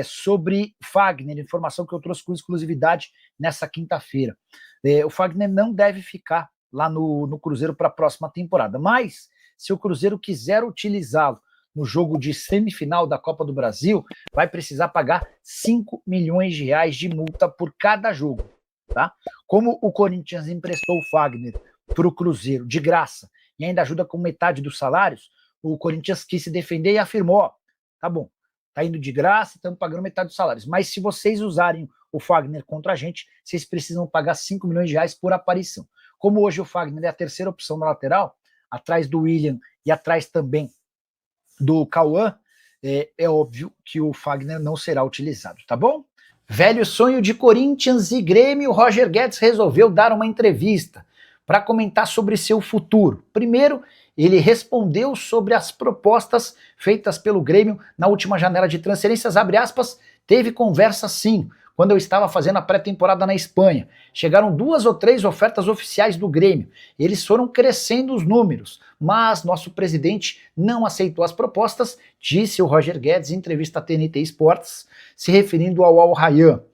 sobre Fagner, informação que eu trouxe com exclusividade nessa quinta-feira. O Fagner não deve ficar lá no Cruzeiro para a próxima temporada, mas se o Cruzeiro quiser utilizá-lo no jogo de semifinal da Copa do Brasil, vai precisar pagar 5 milhões de reais de multa por cada jogo, tá? Como o Corinthians emprestou o Fagner para o Cruzeiro de graça e ainda ajuda com metade dos salários, o Corinthians quis se defender e afirmou, ó, tá bom, tá indo de graça, estamos pagando metade dos salários, mas se vocês usarem o Fagner contra a gente, vocês precisam pagar 5 milhões de reais por aparição. Como hoje o Fagner é a terceira opção na lateral, atrás do William e atrás também do Cauã, é óbvio que o Fagner não será utilizado, tá bom? Velho sonho de Corinthians e Grêmio, Roger Guedes resolveu dar uma entrevista para comentar sobre seu futuro. Primeiro, ele respondeu sobre as propostas feitas pelo Grêmio na última janela de transferências, abre aspas, teve conversa sim, quando eu estava fazendo a pré-temporada na Espanha. Chegaram 2 ou 3 ofertas oficiais do Grêmio. Eles foram crescendo os números, mas nosso presidente não aceitou as propostas, disse o Roger Guedes em entrevista à TNT Esportes, se referindo ao Al Rayyan.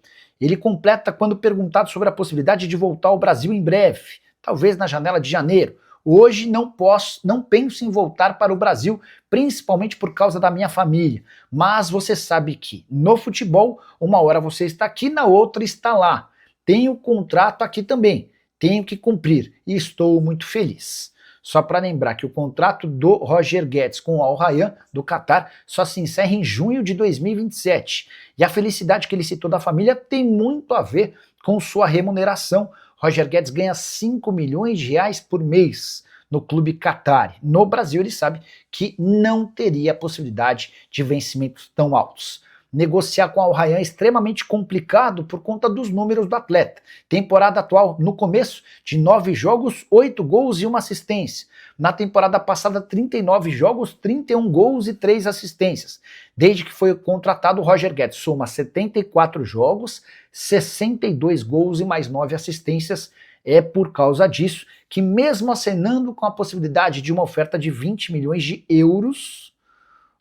Ele completa quando perguntado sobre a possibilidade de voltar ao Brasil em breve, talvez na janela de janeiro. Hoje não penso em voltar para o Brasil, principalmente por causa da minha família. Mas você sabe que no futebol, uma hora você está aqui, na outra está lá. Tenho contrato aqui também, tenho que cumprir e estou muito feliz. Só para lembrar que o contrato do Roger Guedes com o Al Rayyan do Catar só se encerra em junho de 2027. E a felicidade que ele citou da família tem muito a ver com sua remuneração. Roger Guedes ganha 5 milhões de reais por mês no clube Qatar. No Brasil ele sabe que não teria a possibilidade de vencimentos tão altos. Negociar com o Al Rayyan é extremamente complicado por conta dos números do atleta. Temporada atual, no começo, de 9 jogos, 8 gols e 1 assistência. Na temporada passada, 39 jogos, 31 gols e 3 assistências. Desde que foi contratado, o Roger Guedes soma 74 jogos, 62 gols e mais 9 assistências. É por causa disso que, mesmo acenando com a possibilidade de uma oferta de 20 milhões de euros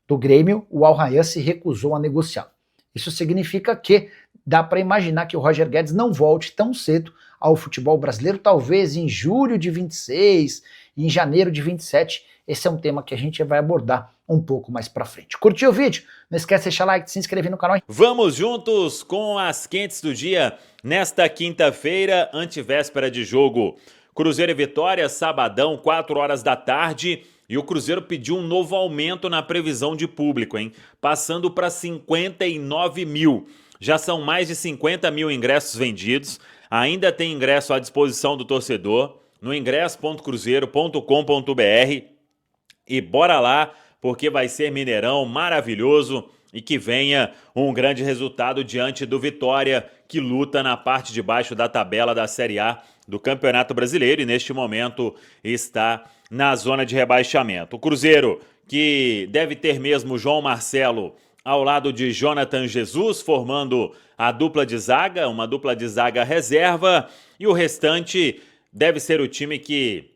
do Grêmio, o Al Rayyan se recusou a negociar. Isso significa que dá para imaginar que o Roger Guedes não volte tão cedo ao futebol brasileiro, talvez em julho de 26, em janeiro de 27. Esse é um tema que a gente vai abordar um pouco mais para frente. Curtiu o vídeo? Não esquece de deixar like, de se inscrever no canal. Vamos juntos com as quentes do dia nesta quinta-feira, antevéspera de jogo. Cruzeiro e Vitória, sabadão, 4 horas da tarde. E o Cruzeiro pediu um novo aumento na previsão de público, hein? Passando para 59 mil. Já são mais de 50 mil ingressos vendidos. Ainda tem ingresso à disposição do torcedor no ingresso.cruzeiro.com.br. E bora lá, porque vai ser Mineirão maravilhoso e que venha um grande resultado diante do Vitória, que luta na parte de baixo da tabela da Série A do Campeonato Brasileiro e neste momento está na zona de rebaixamento. O Cruzeiro, que deve ter mesmo João Marcelo ao lado de Jonathan Jesus, formando a dupla de zaga, uma dupla de zaga reserva, e o restante deve ser o time que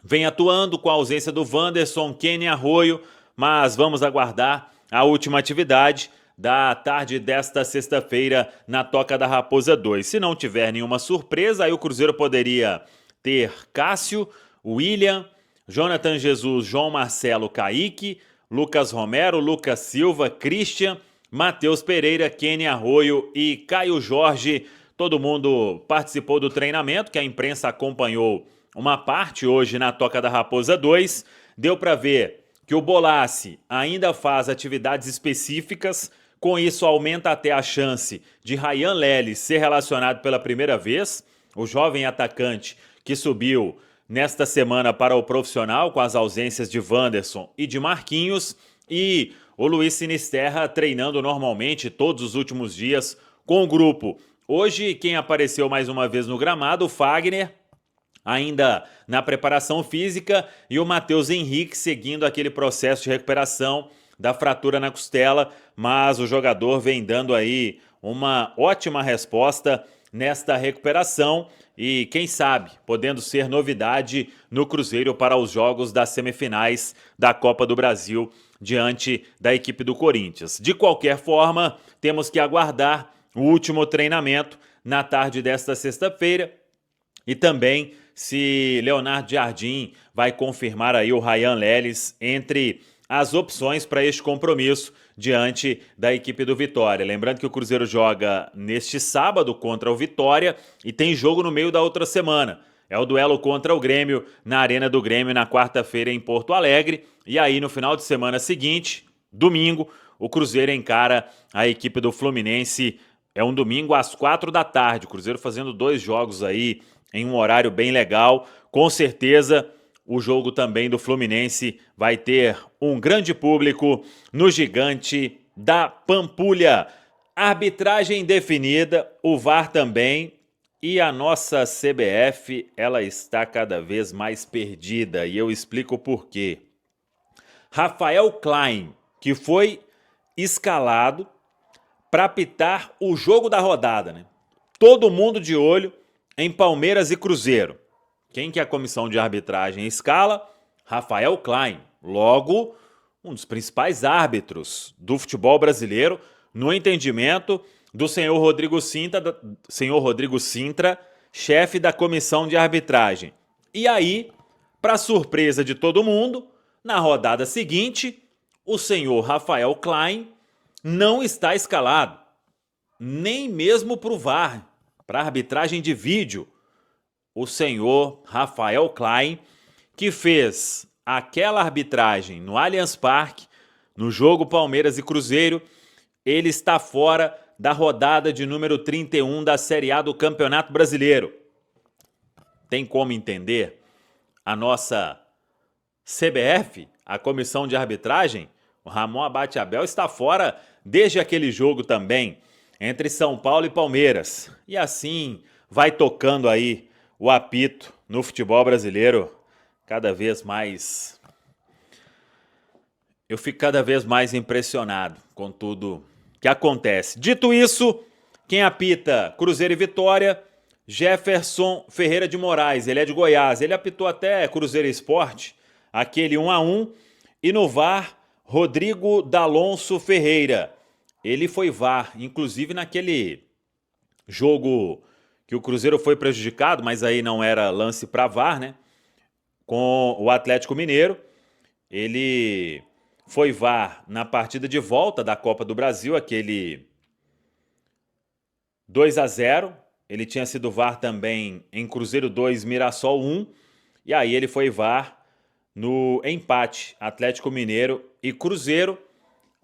vem atuando com a ausência do Wanderson, Kenny Arroio, mas vamos aguardar a última atividade da tarde desta sexta-feira na Toca da Raposa 2. Se não tiver nenhuma surpresa, aí o Cruzeiro poderia ter Cássio, William, Jonathan Jesus, João Marcelo, Kaique, Lucas Romero, Lucas Silva, Christian, Matheus Pereira, Kenny Arroio e Caio Jorge. Todo mundo participou do treinamento, que a imprensa acompanhou uma parte hoje na Toca da Raposa 2. Deu para ver que o Bolassi ainda faz atividades específicas. Com isso, aumenta até a chance de Ryan Leles ser relacionado pela primeira vez. O jovem atacante que subiu nesta semana para o profissional com as ausências de Wanderson e de Marquinhos. E o Luiz Sinisterra treinando normalmente todos os últimos dias com o grupo. Hoje, quem apareceu mais uma vez no gramado, o Fagner, ainda na preparação física, e o Matheus Henrique seguindo aquele processo de recuperação da fratura na costela, mas o jogador vem dando aí uma ótima resposta nesta recuperação e, quem sabe, podendo ser novidade no Cruzeiro para os jogos das semifinais da Copa do Brasil diante da equipe do Corinthians. De qualquer forma, temos que aguardar o último treinamento na tarde desta sexta-feira e também se Leonardo Jardim vai confirmar aí o Ryan Leles entre as opções para este compromisso diante da equipe do Vitória. Lembrando que o Cruzeiro joga neste sábado contra o Vitória e tem jogo no meio da outra semana. É o duelo contra o Grêmio na Arena do Grêmio na quarta-feira em Porto Alegre. E aí no final de semana seguinte, domingo, o Cruzeiro encara a equipe do Fluminense. É um domingo às 4 da tarde. O Cruzeiro fazendo 2 jogos aí em um horário bem legal. Com certeza o jogo também do Fluminense vai ter um grande público no Gigante da Pampulha. Arbitragem definida, o VAR também. E a nossa CBF, ela está cada vez mais perdida. E eu explico por quê. Rafael Klein, que foi escalado para apitar o jogo da rodada, né? Todo mundo de olho em Palmeiras e Cruzeiro. Quem que a comissão de arbitragem escala? Rafael Klein. Logo, um dos principais árbitros do futebol brasileiro, no entendimento do senhor Rodrigo Sintra, chefe da comissão de arbitragem. E aí, para surpresa de todo mundo, na rodada seguinte, o senhor Rafael Klein não está escalado, nem mesmo para o VAR, para arbitragem de vídeo. O senhor Rafael Klein, que fez aquela arbitragem no Allianz Parque, no jogo Palmeiras e Cruzeiro, ele está fora da rodada de número 31 da Série A do Campeonato Brasileiro. Tem como entender? A nossa CBF, a comissão de arbitragem, o Ramon Abate Abel está fora desde aquele jogo também, entre São Paulo e Palmeiras. E assim vai tocando aí o apito no futebol brasileiro cada vez mais. Eu fico cada vez mais impressionado com tudo que acontece. Dito isso, quem apita Cruzeiro e Vitória, Jefferson Ferreira de Moraes, ele é de Goiás, ele apitou até Cruzeiro e Sport, aquele 1-1, e no VAR, Rodrigo D'Alonso Ferreira. Ele foi VAR, inclusive naquele jogo que o Cruzeiro foi prejudicado, mas aí não era lance para VAR, né? Com o Atlético Mineiro, ele foi VAR na partida de volta da Copa do Brasil, aquele 2-0. Ele tinha sido VAR também em Cruzeiro 2, Mirassol 1. E aí ele foi VAR no empate Atlético Mineiro e Cruzeiro.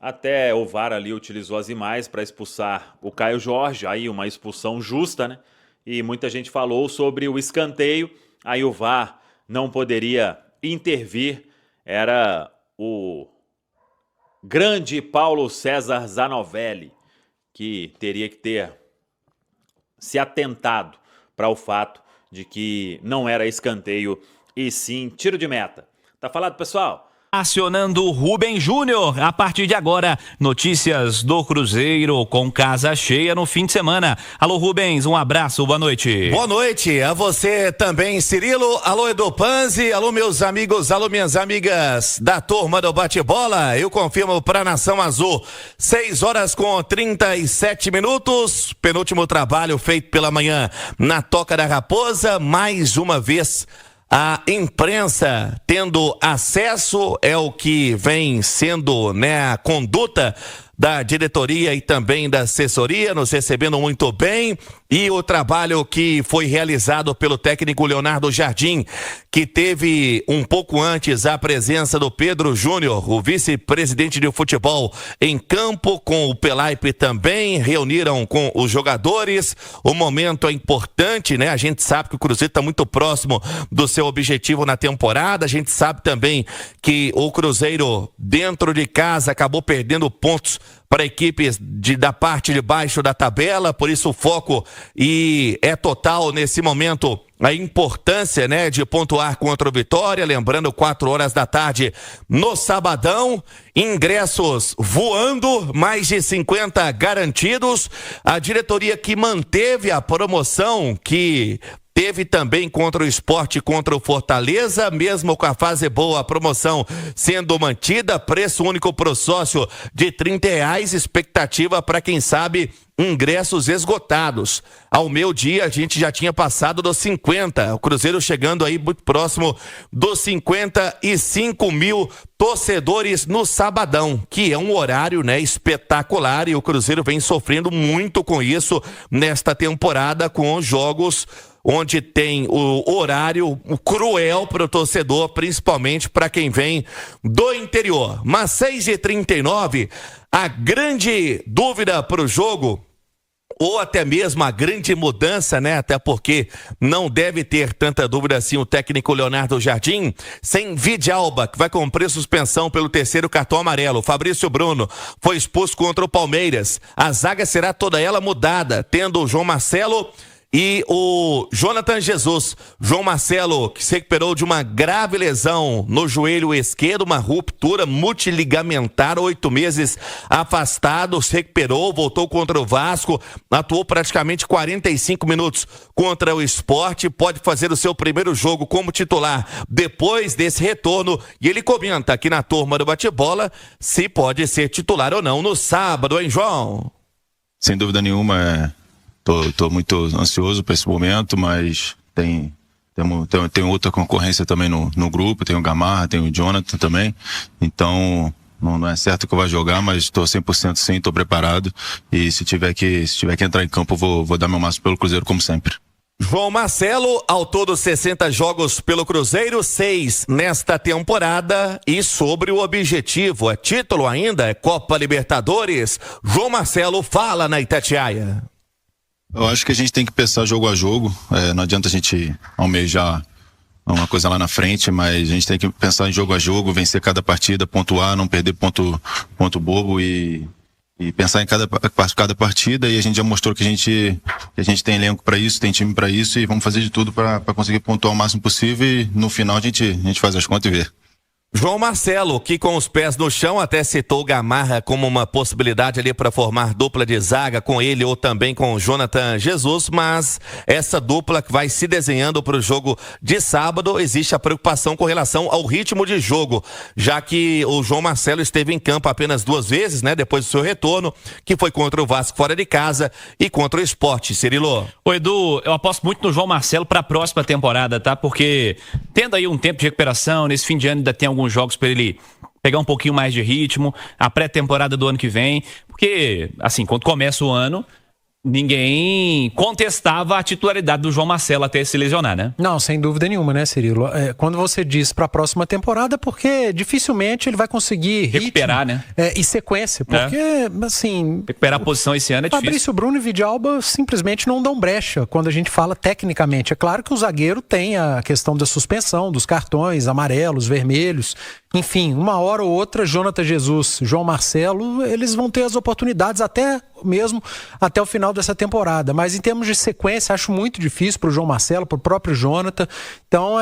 Até o VAR ali utilizou as imagens para expulsar o Caio Jorge. Aí uma expulsão justa, né? E muita gente falou sobre o escanteio. Aí o VAR não poderia intervir. Era o grande Paulo César Zanovelli que teria que ter se atentado para o fato de que não era escanteio e sim tiro de meta. Tá falado, pessoal? Acionando Rubem Júnior. A partir de agora, notícias do Cruzeiro com casa cheia no fim de semana. Alô, Rubens, um abraço, boa noite. Boa noite a você também, Cirilo. Alô, Edu Panzi. Alô, meus amigos, alô, minhas amigas da turma do bate-bola. Eu confirmo para a Nação Azul, 6h37. Penúltimo trabalho feito pela manhã na Toca da Raposa. Mais uma vez, a imprensa tendo acesso, é o que vem sendo, né, a conduta da diretoria e também da assessoria, nos recebendo muito bem, e o trabalho que foi realizado pelo técnico Leonardo Jardim, que teve um pouco antes a presença do Pedro Júnior, o vice-presidente de futebol, em campo, com o Pelaipe também, reuniram com os jogadores. O momento é importante, né? A gente sabe que o Cruzeiro está muito próximo do seu objetivo na temporada, a gente sabe também que o Cruzeiro, dentro de casa, acabou perdendo pontos para equipes da parte de baixo da tabela, por isso o foco e é total nesse momento a importância, né, de pontuar contra o Vitória, lembrando 4 horas da tarde no sabadão, ingressos voando, mais de 50 garantidos, a diretoria que manteve a promoção que Teve também contra o Sport, contra o Fortaleza, mesmo com a fase boa, a promoção sendo mantida, preço único pro sócio de R$30, expectativa para quem sabe ingressos esgotados. Ao meu dia, a gente já tinha passado dos 50, o Cruzeiro chegando aí muito próximo dos 55 mil torcedores no sabadão, que é um horário, né, espetacular, e o Cruzeiro vem sofrendo muito com isso nesta temporada, com os jogos onde tem o horário cruel para o torcedor, principalmente para quem vem do interior. Mas 6h39, a grande dúvida para o jogo, ou até mesmo a grande mudança, né? Até porque não deve ter tanta dúvida assim o técnico Leonardo Jardim, sem Vidalba, que vai cumprir suspensão pelo 3º cartão amarelo. Fabrício Bruno foi expulso contra o Palmeiras. A zaga será toda ela mudada, tendo o João Marcelo e o Jonathan Jesus. João Marcelo, que se recuperou de uma grave lesão no joelho esquerdo, uma ruptura multiligamentar, 8 meses afastado, se recuperou, voltou contra o Vasco, atuou praticamente 45 minutos contra o Sport, pode fazer o seu primeiro jogo como titular depois desse retorno, e ele comenta aqui na turma do bate-bola se pode ser titular ou não no sábado, hein, João? Sem dúvida nenhuma, Tô muito ansioso para esse momento, mas tem outra concorrência também no grupo, tem o Gamarra, tem o Jonathan também, então não é certo que eu vá jogar, mas estou 100% sim, estou preparado, e se tiver que entrar em campo, vou dar meu máximo pelo Cruzeiro, como sempre. João Marcelo, ao todo 60 jogos pelo Cruzeiro, 6 nesta temporada, e sobre o objetivo, é título ainda, é Copa Libertadores, João Marcelo fala na Itatiaia. Eu acho que a gente tem que pensar jogo a jogo, não adianta a gente almejar uma coisa lá na frente, mas a gente tem que pensar em jogo a jogo, vencer cada partida, pontuar, não perder ponto bobo e pensar em cada partida, e a gente já mostrou que a gente tem elenco para isso, tem time para isso, e vamos fazer de tudo para conseguir pontuar o máximo possível, e no final a gente faz as contas e vê. João Marcelo, que com os pés no chão até citou o Gamarra como uma possibilidade ali para formar dupla de zaga com ele ou também com o Jonathan Jesus, mas essa dupla que vai se desenhando para o jogo de sábado, existe a preocupação com relação ao ritmo de jogo, já que o João Marcelo esteve em campo apenas 2 vezes, né, depois do seu retorno, que foi contra o Vasco fora de casa e contra o Sport, Cirilo. Ô Edu, eu aposto muito no João Marcelo para a próxima temporada, tá? Porque tendo aí um tempo de recuperação, nesse fim de ano ainda tem alguns jogos para ele pegar um pouquinho mais de ritmo, a pré-temporada do ano que vem, porque, assim, quando começa o ano, ninguém contestava a titularidade do João Marcelo até se lesionar, né? Não, sem dúvida nenhuma, né, Cirilo? Quando você diz para a próxima temporada, porque dificilmente ele vai conseguir recuperar, ritmo, né? E sequência, porque, assim... recuperar a posição esse ano é difícil. Fabrício Bruno e Vidalba simplesmente não dão brecha quando a gente fala tecnicamente. É claro que o zagueiro tem a questão da suspensão, dos cartões amarelos, vermelhos, enfim, uma hora ou outra, Jonathan Jesus, João Marcelo, eles vão ter as oportunidades até o final dessa temporada, mas em termos de sequência, acho muito difícil para o João Marcelo, para o próprio Jonathan. Então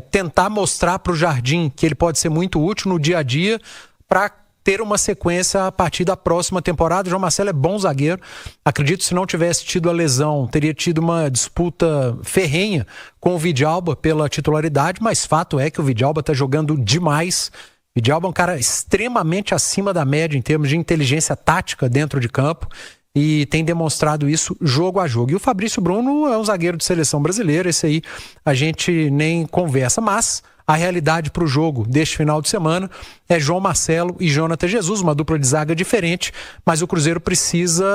tentar mostrar para o Jardim que ele pode ser muito útil no dia a dia para ter uma sequência a partir da próxima temporada. O João Marcelo é bom zagueiro, acredito que se não tivesse tido a lesão, teria tido uma disputa ferrenha com o Vidalba pela titularidade, mas fato é que o Vidalba está jogando demais. Vidalba é um cara extremamente acima da média em termos de inteligência tática dentro de campo e tem demonstrado isso jogo a jogo. E o Fabrício Bruno é um zagueiro de seleção brasileira, esse aí a gente nem conversa, mas a realidade para o jogo deste final de semana é João Marcelo e Jonathan Jesus, uma dupla de zaga diferente, mas o Cruzeiro precisa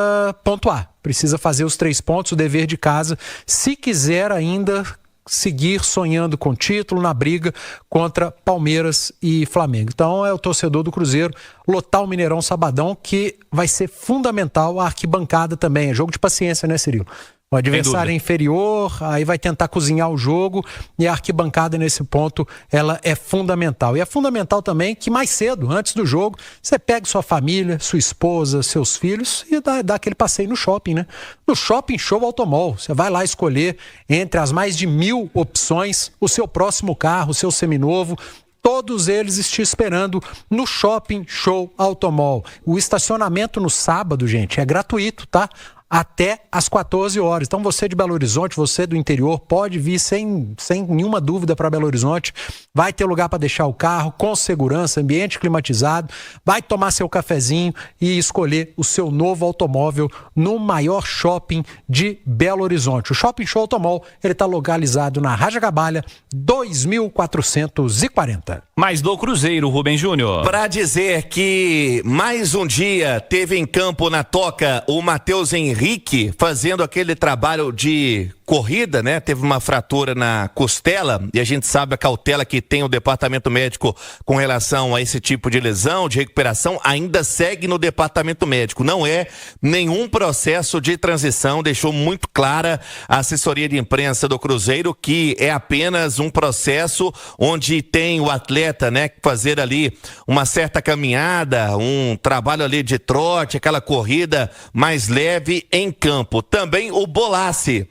pontuar, precisa fazer os 3 pontos, o dever de casa, se quiser ainda seguir sonhando com título na briga contra Palmeiras e Flamengo. Então é o torcedor do Cruzeiro lotar o Mineirão sabadão, que vai ser fundamental. A arquibancada também, é jogo de paciência, né, Cirilo? O adversário é inferior, aí vai tentar cozinhar o jogo, e a arquibancada nesse ponto, ela é fundamental. E é fundamental também que mais cedo, antes do jogo, você pegue sua família, sua esposa, seus filhos e dá aquele passeio no shopping, né? No Shopping Show Automol, você vai lá escolher entre as mais de 1000 opções o seu próximo carro, o seu seminovo. Todos eles estão esperando no Shopping Show Automol. O estacionamento no sábado, gente, é gratuito, tá? até às 14 horas. Então você de Belo Horizonte, você do interior, pode vir sem nenhuma dúvida para Belo Horizonte. Vai ter lugar para deixar o carro com segurança, ambiente climatizado, vai tomar seu cafezinho e escolher o seu novo automóvel no maior shopping de Belo Horizonte. O Shopping Show Automall, ele está localizado na Raja Gabalha 2440. Mais do Cruzeiro, Rubem Júnior. Para dizer que mais um dia teve em campo na Toca o Matheus Henrique fazendo aquele trabalho de corrida, né? Teve uma fratura na costela e a gente sabe a cautela que tem o departamento médico com relação a esse tipo de lesão, de recuperação, ainda segue no departamento médico. Não é nenhum processo de transição, deixou muito clara a assessoria de imprensa do Cruzeiro que é apenas um processo onde tem o atleta, né, fazer ali uma certa caminhada, um trabalho ali de trote, aquela corrida mais leve em campo. Também o Bolassi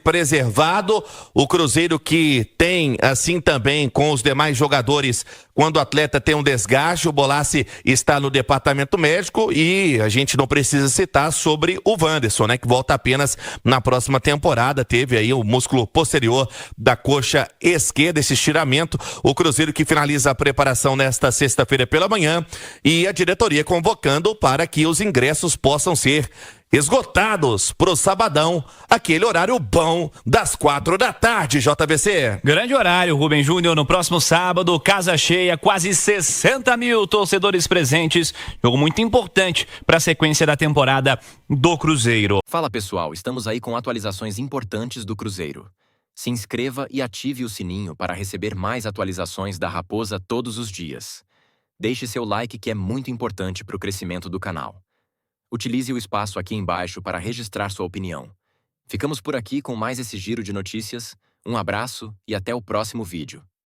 preservado, o Cruzeiro que tem assim também com os demais jogadores, quando o atleta tem um desgaste, o Bolassi está no departamento médico e a gente não precisa citar sobre o Wanderson, né, que volta apenas na próxima temporada, teve aí o músculo posterior da coxa esquerda, esse estiramento. O Cruzeiro que finaliza a preparação nesta sexta-feira pela manhã e a diretoria convocando para que os ingressos possam ser esgotados pro sabadão, aquele horário bom das 4 da tarde, JVC. Grande horário, Rubem Júnior, no próximo sábado, casa cheia, quase 60 mil torcedores presentes, jogo muito importante para a sequência da temporada do Cruzeiro. Fala pessoal, estamos aí com atualizações importantes do Cruzeiro. Se inscreva e ative o sininho para receber mais atualizações da Raposa todos os dias. Deixe seu like que é muito importante para o crescimento do canal. Utilize o espaço aqui embaixo para registrar sua opinião. Ficamos por aqui com mais esse giro de notícias. Um abraço e até o próximo vídeo.